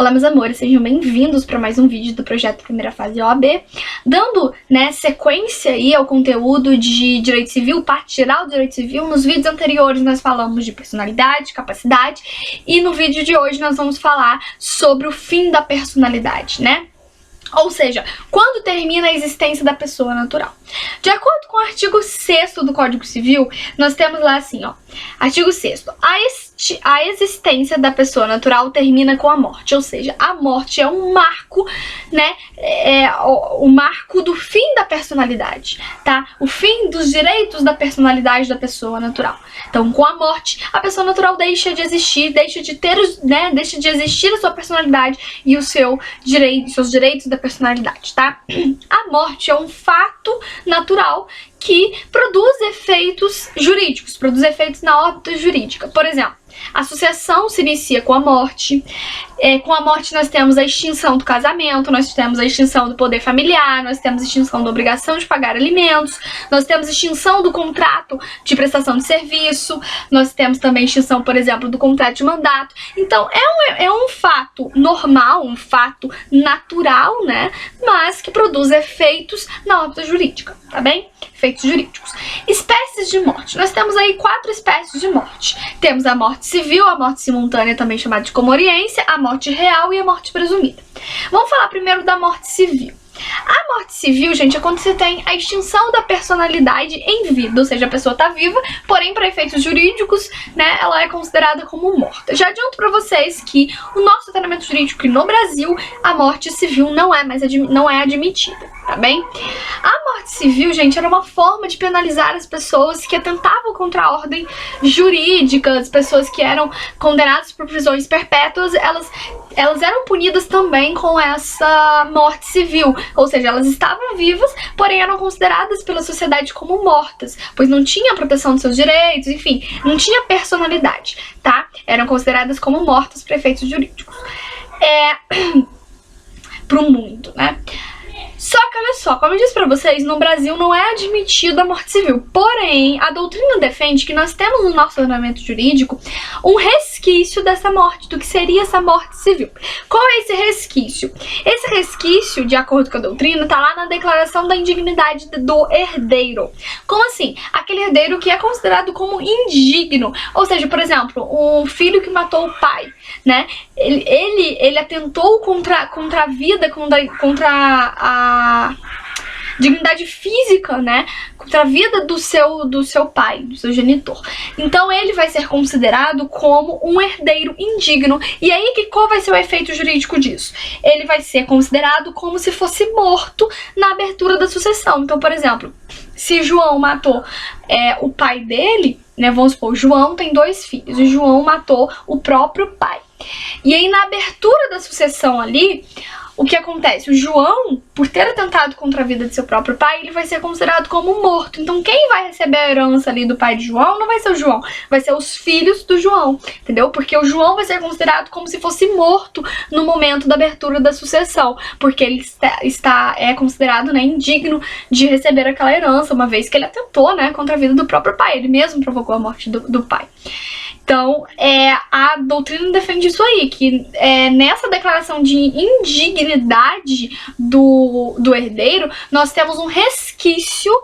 Olá, meus amores, sejam bem-vindos para mais um vídeo do projeto Primeira Fase OAB, dando, sequência aí ao conteúdo de Direito Civil, parte geral do Direito Civil. Nos vídeos anteriores nós falamos de personalidade, capacidade, e no vídeo de hoje nós vamos falar sobre o fim da personalidade, né? Ou seja, quando termina a existência da pessoa natural. De acordo com o artigo 6º do Código Civil, nós temos lá assim, ó, artigo 6º, a existência da pessoa natural termina com a morte, ou seja, a morte é um marco, né, o marco do fim da personalidade, tá? O fim dos direitos da personalidade da pessoa natural. Então, com a morte, a pessoa natural deixa de existir, deixa de existir a sua personalidade e os seus direitos da personalidade, tá? A morte é um fato natural que produz efeitos jurídicos, produz efeitos na órbita jurídica. Por exemplo, a sucessão se inicia com a morte. Com a morte nós temos a extinção do casamento, nós temos a extinção do poder familiar, nós temos a extinção da obrigação de pagar alimentos, nós temos a extinção do contrato de prestação de serviço, nós temos também a extinção, por exemplo, do contrato de mandato. Então, é um fato normal, um fato natural, né? Mas que produz efeitos na órbita jurídica, tá bem? Efeitos jurídicos. Espécies de morte. Nós temos aí 4 espécies de morte. Temos a morte civil, a morte simultânea, também chamada de comoriência, a morte real e a morte presumida. Vamos falar primeiro da morte civil. A morte civil, gente, é quando você tem a extinção da personalidade em vida, ou seja, a pessoa tá viva, porém, para efeitos jurídicos, né, ela é considerada como morta. Já adianto para vocês que o nosso ordenamento jurídico no Brasil, a morte civil não é admitida, tá bem? A morte civil, gente, era uma forma de penalizar as pessoas que atentavam contra a ordem jurídica, as pessoas que eram condenadas por prisões perpétuas, elas eram punidas também com essa morte civil, ou seja, elas estavam vivas, porém eram consideradas pela sociedade como mortas, pois não tinha proteção dos seus direitos, enfim, não tinha personalidade, tá? Eram consideradas como mortas para efeitos jurídicos. Pro mundo, né? Só que, olha só, como eu disse pra vocês, no Brasil não é admitida a morte civil. Porém, a doutrina defende que nós temos no nosso ordenamento jurídico um resquício dessa morte, do que seria essa morte civil. Qual é esse resquício? Esse resquício, de acordo com a doutrina, tá lá na declaração da indignidade do herdeiro. Como assim? Aquele herdeiro que é considerado como indigno. Ou seja, por exemplo, um filho que matou o pai, né? Ele atentou contra a vida, contra a dignidade física, né, contra a vida do seu pai, do seu genitor. Então ele vai ser considerado como um herdeiro indigno. E aí, qual vai ser o efeito jurídico disso? Ele vai ser considerado como se fosse morto na abertura da sucessão. Então, por exemplo, se João matou o pai dele, né, vamos supor, João tem 2 filhos e João matou o próprio pai. E aí, na abertura da sucessão ali, o que acontece? O João, por ter atentado contra a vida de seu próprio pai, ele vai ser considerado como morto. Então, quem vai receber a herança ali do pai de João não vai ser o João, vai ser os filhos do João, entendeu? Porque o João vai ser considerado como se fosse morto no momento da abertura da sucessão, porque ele é considerado, né, indigno de receber aquela herança, uma vez que ele atentou, né, contra a vida do próprio pai. Ele mesmo provocou a morte do pai. Então, a doutrina defende isso aí, que nessa declaração de indignidade do herdeiro, nós temos um resquício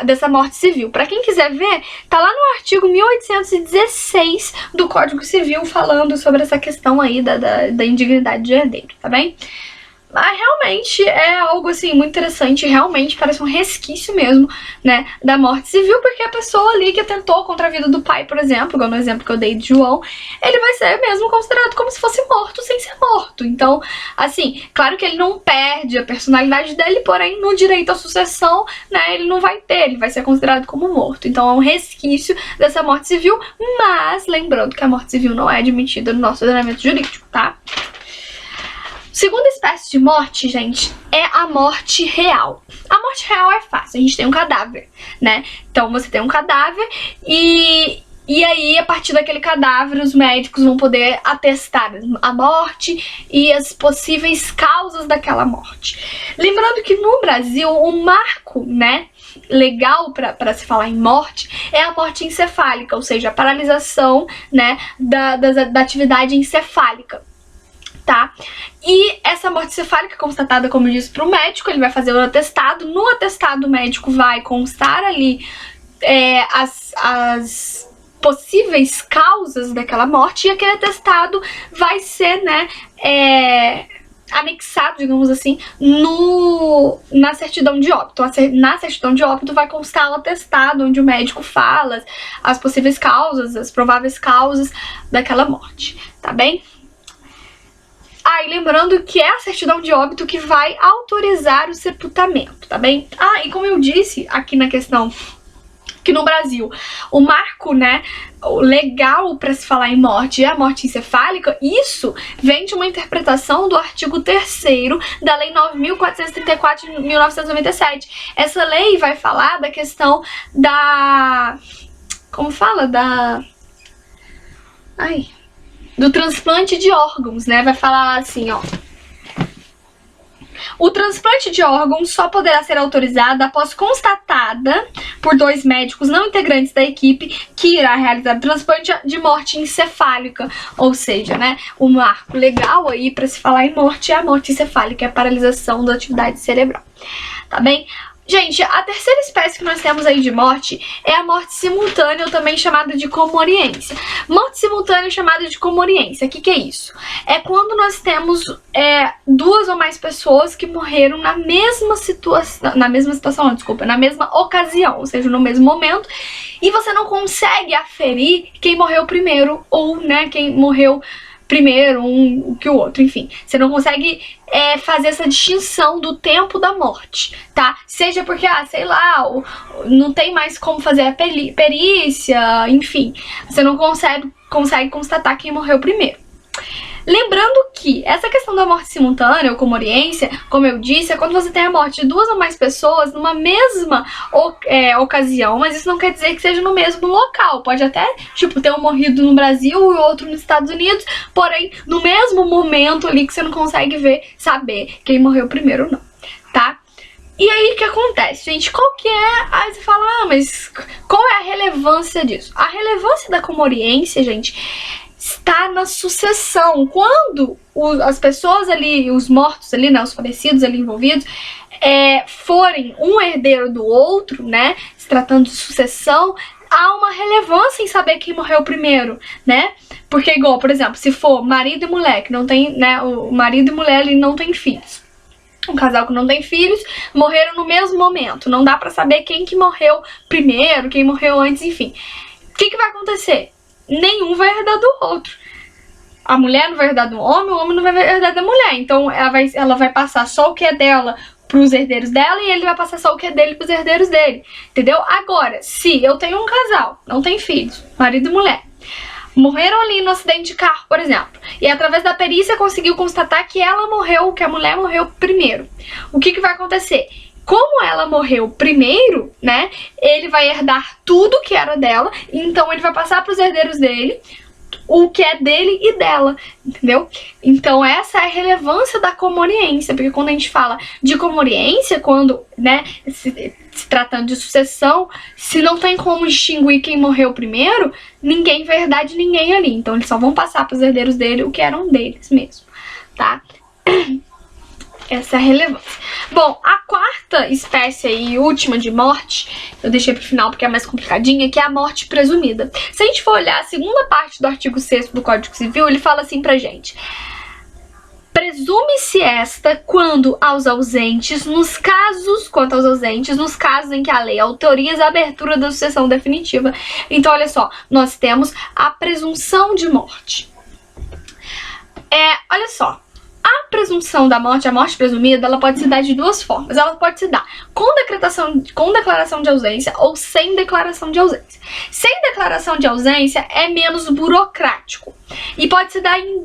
dessa morte civil. Para quem quiser ver, tá lá no artigo 1816 do Código Civil, falando sobre essa questão aí da indignidade de herdeiro, tá bem? Mas realmente é algo assim muito interessante, realmente parece um resquício mesmo, né, da morte civil, porque a pessoa ali que atentou contra a vida do pai, por exemplo, igual no exemplo que eu dei de João, ele vai ser mesmo considerado como se fosse morto sem ser morto. Então, assim, claro que ele não perde a personalidade dele, porém no direito à sucessão, né, ele não vai ter, ele vai ser considerado como morto. Então é um resquício dessa morte civil, mas lembrando que a morte civil não é admitida no nosso ordenamento jurídico, tá? Segunda espécie de morte, gente, é a morte real. A morte real é fácil, a gente tem um cadáver, né? Então você tem um cadáver e aí, a partir daquele cadáver, os médicos vão poder atestar a morte e as possíveis causas daquela morte. Lembrando que no Brasil, o marco, né, legal para se falar em morte é a morte encefálica, ou seja, a paralisação, né, da atividade encefálica, tá? E essa morte encefálica constatada, como eu disse, para o médico, ele vai fazer o atestado. No atestado, o médico vai constar ali as possíveis causas daquela morte, e aquele atestado vai ser, né, anexado, digamos assim, na certidão de óbito. Na certidão de óbito vai constar o atestado onde o médico fala as possíveis causas, as prováveis causas daquela morte, tá bem? E lembrando que é a certidão de óbito que vai autorizar o sepultamento, tá bem? E como eu disse aqui na questão, que no Brasil o marco, né, legal para se falar em morte é a morte encefálica, isso vem de uma interpretação do artigo 3º da Lei 9.434 de 1997. Essa lei vai falar da questão da... como fala? Do transplante de órgãos, né? Vai falar assim, ó. O transplante de órgãos só poderá ser autorizado após constatada por 2 médicos não integrantes da equipe que irá realizar o transplante de morte encefálica. Ou seja, né, o marco legal aí para se falar em morte é a morte encefálica, é a paralisação da atividade cerebral. Tá bem? Gente, a terceira espécie que nós temos aí de morte é a morte simultânea, ou também chamada de comoriência. Morte simultânea chamada de comoriência, o que é isso? É quando nós temos 2 ou mais pessoas que morreram na mesma ocasião, ou seja, no mesmo momento, e você não consegue aferir quem morreu primeiro, ou, né, quem morreu primeiro um que o outro, enfim. Você não consegue fazer essa distinção do tempo da morte, tá? Seja porque, sei lá, não tem mais como fazer a perícia, enfim. Você não consegue constatar quem morreu primeiro. Lembrando que essa questão da morte simultânea ou comoriência, como eu disse, é quando você tem a morte de 2 ou mais pessoas numa mesma ocasião, mas isso não quer dizer que seja no mesmo local. Pode até, tipo, ter um morrido no Brasil e outro nos Estados Unidos, porém, no mesmo momento ali que você não consegue saber quem morreu primeiro ou não, tá? E aí, o que acontece, gente? Qual que é... Aí você fala, mas qual é a relevância disso? A relevância da comoriência, gente, está na sucessão. Quando as pessoas ali, os mortos ali, né, os falecidos ali envolvidos, forem um herdeiro do outro, né, se tratando de sucessão, há uma relevância em saber quem morreu primeiro, né? Porque igual, por exemplo, se for marido e mulher, que não tem, né, o marido e mulher ali não tem filhos, um casal que não tem filhos, morreram no mesmo momento, não dá pra saber quem que morreu primeiro, quem morreu antes, enfim. O que vai acontecer? Nenhum vai herdar do outro. A mulher não vai herdar do homem, o homem não vai herdar da mulher. Então ela vai passar só o que é dela pros herdeiros dela e ele vai passar só o que é dele pros herdeiros dele. Entendeu? Agora, se eu tenho um casal, não tem filhos, marido e mulher, morreram ali no acidente de carro, por exemplo, e através da perícia conseguiu constatar que ela morreu, que a mulher morreu primeiro. O que vai acontecer? Como ela morreu primeiro, né, ele vai herdar tudo que era dela, então ele vai passar para os herdeiros dele o que é dele e dela, entendeu? Então essa é a relevância da comoriência, porque quando a gente fala de comoriência, quando, né, se tratando de sucessão, se não tem como distinguir quem morreu primeiro, ninguém vai herdar de ninguém ali, então eles só vão passar para os herdeiros dele o que eram deles mesmo, tá? Essa é a relevância. Bom, a quarta espécie e última de morte, eu deixei pro final porque é mais complicadinha, que é a morte presumida. Se a gente for olhar a segunda parte do artigo 6º do Código Civil, ele fala assim pra gente: presume-se esta quanto aos ausentes, nos casos em que a lei autoriza a abertura da sucessão definitiva. Então, olha só, nós temos a presunção de morte. Olha só. A presunção da morte, a morte presumida, ela pode se dar de 2 formas. Ela pode se dar com declaração de ausência ou sem declaração de ausência. Sem declaração de ausência é menos burocrático. E pode se dar em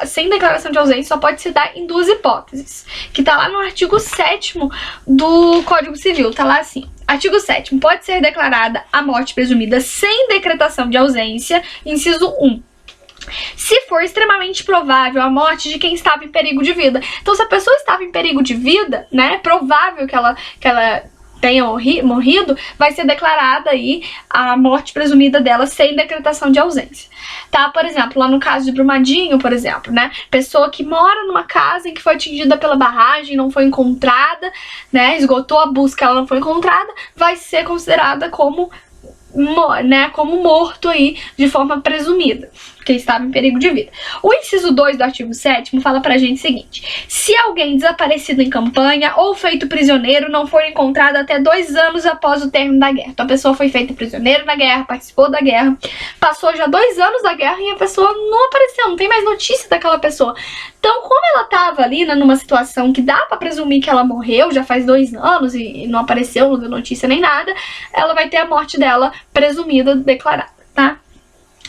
sem declaração de ausência só pode se dar em 2 hipóteses. Que tá lá no artigo 7º do Código Civil, tá lá assim. Artigo 7º, pode ser declarada a morte presumida sem decretação de ausência, inciso 1. Se for extremamente provável a morte de quem estava em perigo de vida. Então, se a pessoa estava em perigo de vida, né, é provável que ela tenha morrido, vai ser declarada aí a morte presumida dela sem decretação de ausência, tá? Por exemplo, lá no caso de Brumadinho, por exemplo, né? Pessoa que mora numa casa em que foi atingida pela barragem, não foi encontrada, né? Esgotou a busca, ela não foi encontrada, vai ser considerada como, né, como morto aí de forma presumida, porque estava em perigo de vida. O inciso 2 do artigo 7º fala pra gente o seguinte: se alguém desaparecido em campanha ou feito prisioneiro não for encontrado até 2 anos após o término da guerra. Então a pessoa foi feita prisioneiro na guerra, participou da guerra, passou já 2 anos da guerra e a pessoa não apareceu, não tem mais notícia daquela pessoa. Então, como ela tava ali, né, numa situação que dá pra presumir que ela morreu, já faz 2 anos e não apareceu, não deu notícia nem nada, ela vai ter a morte dela presumida, declarada, tá?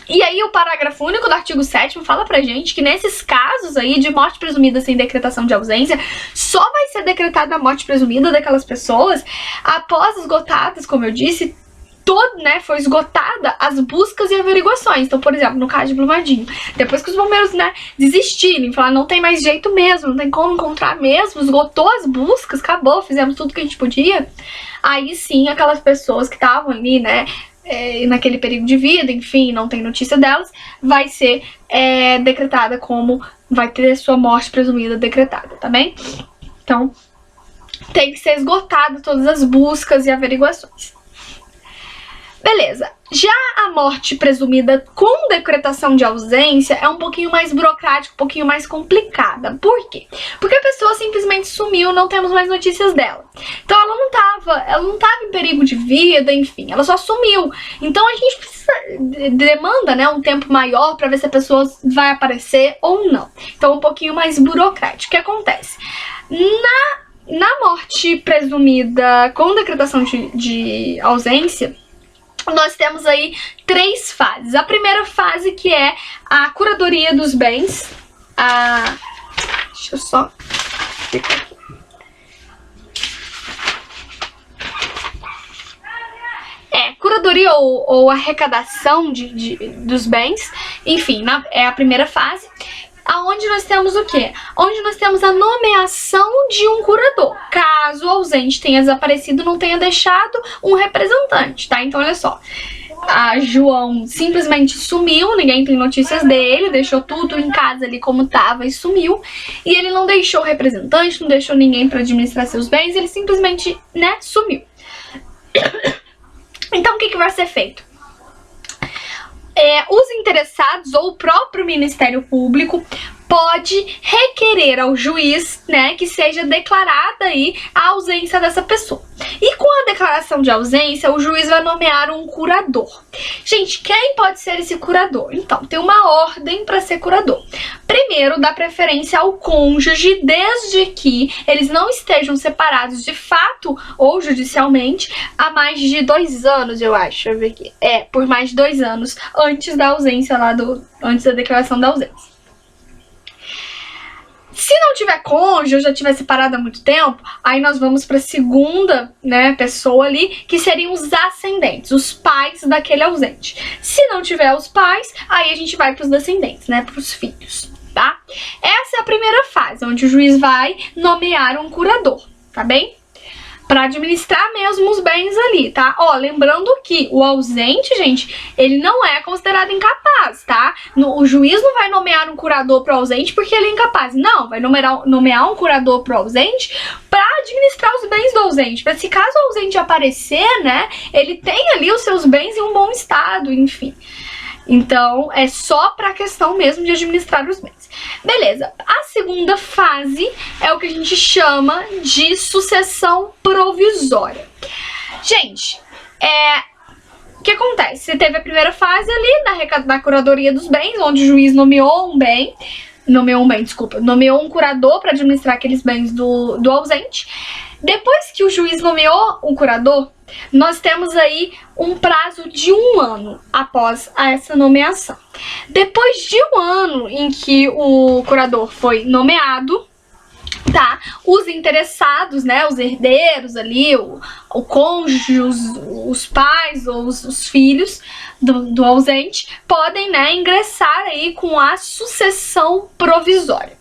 E aí o parágrafo único do artigo 7º fala pra gente que nesses casos aí de morte presumida sem decretação de ausência, só vai ser decretada a morte presumida daquelas pessoas após esgotadas, como eu disse, foi esgotada as buscas e averiguações. Então, por exemplo, no caso de Brumadinho, depois que os bombeiros, né, desistirem, falar não tem mais jeito mesmo, não tem como encontrar mesmo, esgotou as buscas, acabou, fizemos tudo que a gente podia, aí sim aquelas pessoas que estavam ali, né, naquele perigo de vida, enfim, não tem notícia delas, vai ser decretada como, vai ter sua morte presumida decretada, tá bem? Então, tem que ser esgotada todas as buscas e averiguações. Beleza, já a morte presumida com decretação de ausência é um pouquinho mais burocrática, um pouquinho mais complicada. Por quê? Porque a pessoa simplesmente sumiu, não temos mais notícias dela. Então ela não tava em perigo de vida, enfim, ela só sumiu. Então a gente demanda, né, um tempo maior para ver se a pessoa vai aparecer ou não. Então um pouquinho mais burocrático. O que acontece? Na morte presumida com decretação de ausência, nós temos aí 3 fases. A primeira fase, que é a curadoria dos bens. Deixa eu só... Curadoria ou arrecadação dos bens. Enfim, é a primeira fase. Aonde nós temos o quê? Onde nós temos a nomeação de um curador, caso o ausente tenha desaparecido, não tenha deixado um representante, tá? Então, olha só, a João simplesmente sumiu, ninguém tem notícias dele, deixou tudo em casa ali como tava e sumiu, e ele não deixou representante, não deixou ninguém para administrar seus bens, ele simplesmente, né, sumiu. Então, o que vai ser feito? Os interessados ou o próprio Ministério Público pode requerer ao juiz, né, que seja declarada aí a ausência dessa pessoa. E com a declaração de ausência, o juiz vai nomear um curador. Gente, quem pode ser esse curador? Então, tem uma ordem para ser curador. Primeiro, dá preferência ao cônjuge, desde que eles não estejam separados de fato ou judicialmente há mais de 2 anos, eu acho. Deixa eu ver aqui. Por mais de 2 anos antes da ausência antes da declaração da ausência. Se não tiver cônjuge ou já tiver separado há muito tempo, aí nós vamos para a segunda, né, pessoa ali, que seriam os ascendentes, os pais daquele ausente. Se não tiver os pais, aí a gente vai para os descendentes, né, para os filhos, tá? Essa é a primeira fase, onde o juiz vai nomear um curador, tá bem? Para administrar mesmo os bens ali, tá? Ó, lembrando que o ausente, gente, ele não é considerado incapaz, tá? O juiz não vai nomear um curador pro ausente porque ele é incapaz. Não, vai nomear um curador pro ausente para administrar os bens do ausente. Para se caso o ausente aparecer, né, ele tem ali os seus bens em um bom estado, enfim. Então, é só para a questão mesmo de administrar os bens. Beleza, a segunda fase é o que a gente chama de sucessão provisória. Gente, o que acontece? Você teve a primeira fase ali da curadoria dos bens, onde o juiz nomeou um curador para administrar aqueles bens do ausente. Depois que o juiz nomeou um curador, nós temos aí um prazo de 1 ano após essa nomeação. Depois de 1 ano em que o curador foi nomeado, tá? Os interessados, né, os herdeiros ali, o cônjuge, os pais ou os filhos do ausente podem, né, ingressar aí com a sucessão provisória.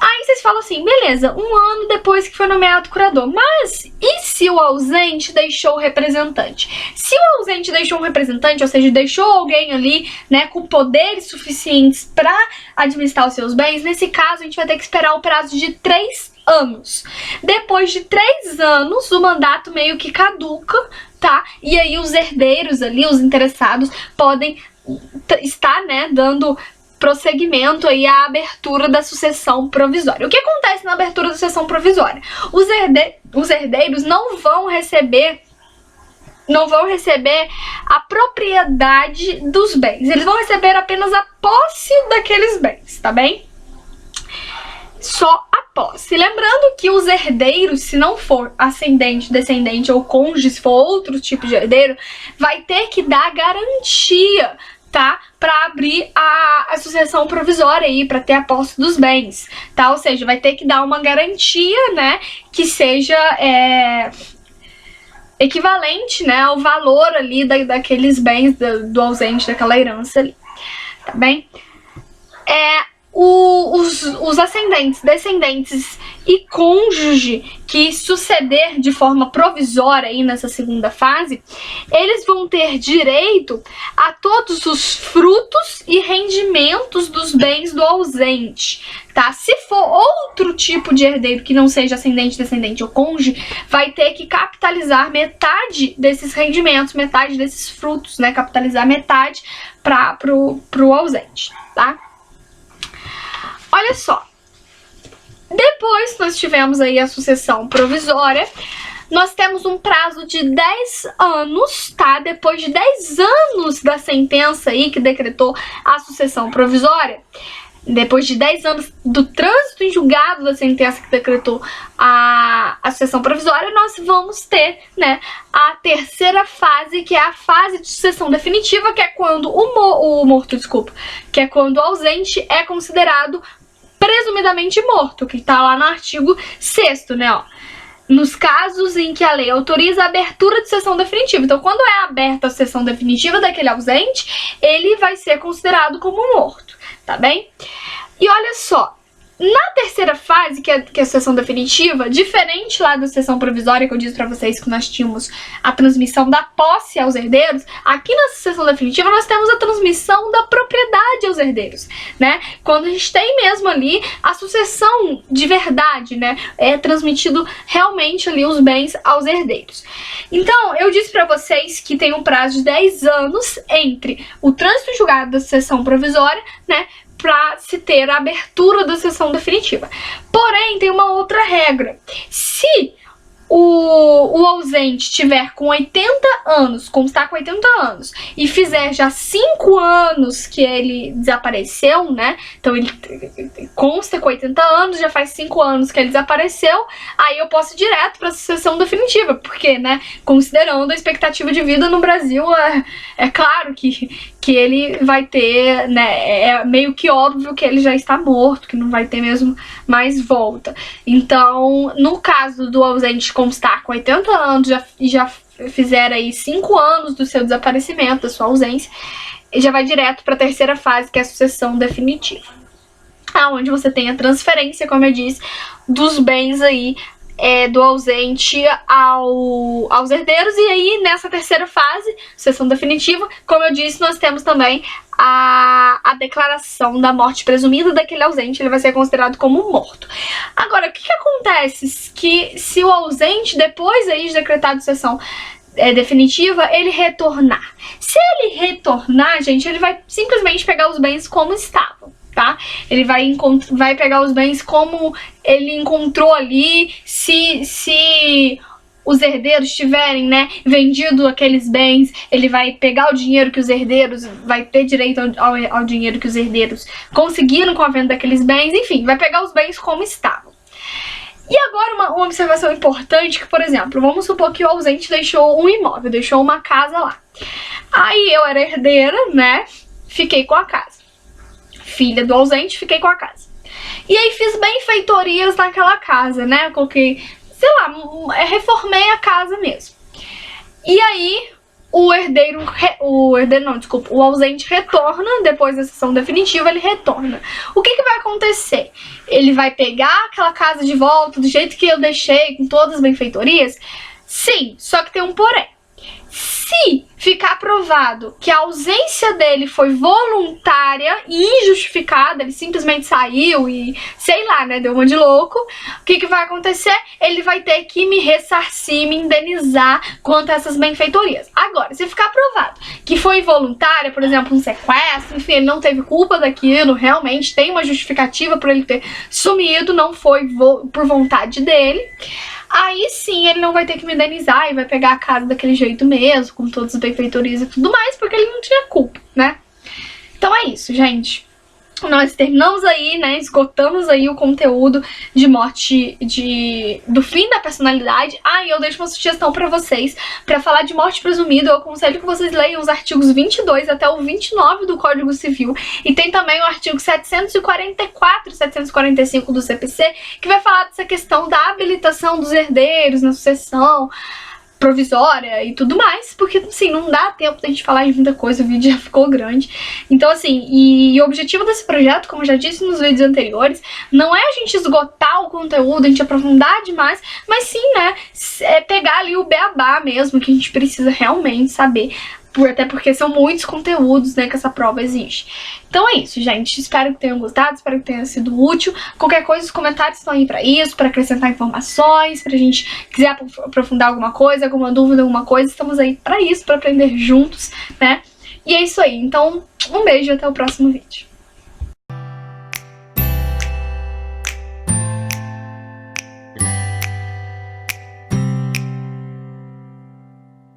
Aí vocês falam assim, beleza, 1 ano depois que foi nomeado curador, mas e se o ausente deixou o representante? Se o ausente deixou um representante, ou seja, deixou alguém ali, né, com poderes suficientes para administrar os seus bens, nesse caso a gente vai ter que esperar o prazo de 3 anos. Depois de 3 anos, o mandato meio que caduca, tá? E aí os herdeiros ali, os interessados, podem estar, né, dando prosseguimento aí à abertura da sucessão provisória. O que acontece na abertura da sucessão provisória? Os herdeiros não vão receber a propriedade dos bens. Eles vão receber apenas a posse daqueles bens, tá bem? Só a posse. Lembrando que os herdeiros, se não for ascendente, descendente ou cônjuge, se for outro tipo de herdeiro, vai ter que dar garantia, tá? Para abrir a sucessão provisória aí, para ter a posse dos bens, tá? Ou seja, vai ter que dar uma garantia, né, que seja equivalente, né, ao valor ali daqueles bens do ausente, daquela herança ali, tá bem? Os ascendentes, descendentes e cônjuge que suceder de forma provisória aí nessa segunda fase, eles vão ter direito a todos os frutos e rendimentos dos bens do ausente, tá? Se for outro tipo de herdeiro que não seja ascendente, descendente ou cônjuge, vai ter que capitalizar metade desses rendimentos, metade desses frutos, né? Capitalizar metade pro ausente, tá? Olha só, depois que nós tivemos aí a sucessão provisória, nós temos um prazo de 10 anos, tá? Depois de 10 anos da sentença aí que decretou a sucessão provisória, depois de 10 anos do trânsito em julgado da sentença que decretou a sucessão provisória, nós vamos ter, né, a terceira fase, que é a fase de sucessão definitiva, que é quando que é quando o ausente é considerado presumidamente morto, que tá lá no artigo 6º, né, ó. Nos casos em que a lei autoriza a abertura de sucessão definitiva. Então, quando é aberta a sucessão definitiva daquele ausente, ele vai ser considerado como morto, tá bem? E olha só, na terceira fase, que é a sucessão definitiva, diferente lá da sucessão provisória que eu disse pra vocês que nós tínhamos a transmissão da posse aos herdeiros, aqui na sucessão definitiva nós temos a transmissão da propriedade aos herdeiros, né? Quando a gente tem mesmo ali a sucessão de verdade, né? É transmitido realmente ali os bens aos herdeiros. Então, eu disse pra vocês que tem um prazo de 10 anos entre o trânsito julgado da sucessão provisória, né, para se ter a abertura da sucessão definitiva. Porém, tem uma outra regra. Se o ausente tiver com 80 anos, constar com 80 anos, e fizer já 5 anos que ele desapareceu, né? Então ele consta com 80 anos, já faz 5 anos que ele desapareceu, aí eu posso ir direto para a sucessão definitiva, porque, né, considerando a expectativa de vida no Brasil, é claro que ele vai ter, né, é meio que óbvio que ele já está morto, que não vai ter mesmo mais volta. Então, no caso do ausente constar com 80 anos e já fizer aí 5 anos do seu desaparecimento, da sua ausência, já vai direto para a terceira fase, que é a sucessão definitiva, aonde você tem a transferência, como eu disse, dos bens aí do ausente aos herdeiros. E aí, nessa terceira fase, sucessão definitiva, como eu disse, nós temos também a declaração da morte presumida daquele ausente. Ele vai ser considerado como morto. Agora, o que acontece que se o ausente, depois aí de decretado sucessão definitiva, ele retornar? Se ele retornar, gente, ele vai simplesmente pegar os bens como estavam, tá? Ele vai pegar os bens como ele encontrou ali. Se os herdeiros tiverem, né, vendido aqueles bens, ele vai pegar o dinheiro que os herdeiros, vai ter direito ao dinheiro que os herdeiros conseguiram com a venda daqueles bens, enfim, vai pegar os bens como estavam. E agora uma observação importante, que, por exemplo, vamos supor que o ausente deixou um imóvel, deixou uma casa lá. Aí eu era herdeira, né, fiquei com a casa. Filha do ausente, fiquei com a casa. E aí fiz benfeitorias naquela casa, né? Coloquei, sei lá, reformei a casa mesmo. E aí o ausente retorna, depois da sessão definitiva ele retorna. O que vai acontecer? Ele vai pegar aquela casa de volta do jeito que eu deixei, com todas as benfeitorias? Sim, só que tem um porém. Se ficar provado que a ausência dele foi voluntária e injustificada, ele simplesmente saiu e, sei lá, né, deu uma de louco, o que vai acontecer? Ele vai ter que me ressarcir, me indenizar quanto a essas benfeitorias. Agora, se ficar provado que foi involuntária, por exemplo, um sequestro, enfim, ele não teve culpa daquilo, realmente tem uma justificativa por ele ter sumido, não foi por vontade dele, aí sim ele não vai ter que me indenizar e vai pegar a casa daquele jeito mesmo, com todas as benfeitorias e tudo mais, porque ele não tinha culpa, né? Então é isso, gente. Nós terminamos aí, né, esgotamos aí o conteúdo de morte do fim da personalidade. E eu deixo uma sugestão pra vocês, pra falar de morte presumida, eu aconselho que vocês leiam os artigos 22 até o 29 do Código Civil, e tem também o artigo 744 e 745 do CPC, que vai falar dessa questão da habilitação dos herdeiros na sucessão provisória e tudo mais, porque, assim, não dá tempo da gente falar de muita coisa, o vídeo já ficou grande. Então, assim, e o objetivo desse projeto, como eu já disse nos vídeos anteriores, não é a gente esgotar o conteúdo, a gente aprofundar demais, mas sim, né, é pegar ali o beabá mesmo, que a gente precisa realmente saber, até porque são muitos conteúdos, né, que essa prova exige. Então é isso, gente. Espero que tenham gostado, espero que tenha sido útil. Qualquer coisa, os comentários estão aí pra isso, pra acrescentar informações, pra gente quiser aprofundar alguma coisa, alguma dúvida, alguma coisa, estamos aí pra isso, pra aprender juntos, né? E é isso aí. Então, um beijo e até o próximo vídeo.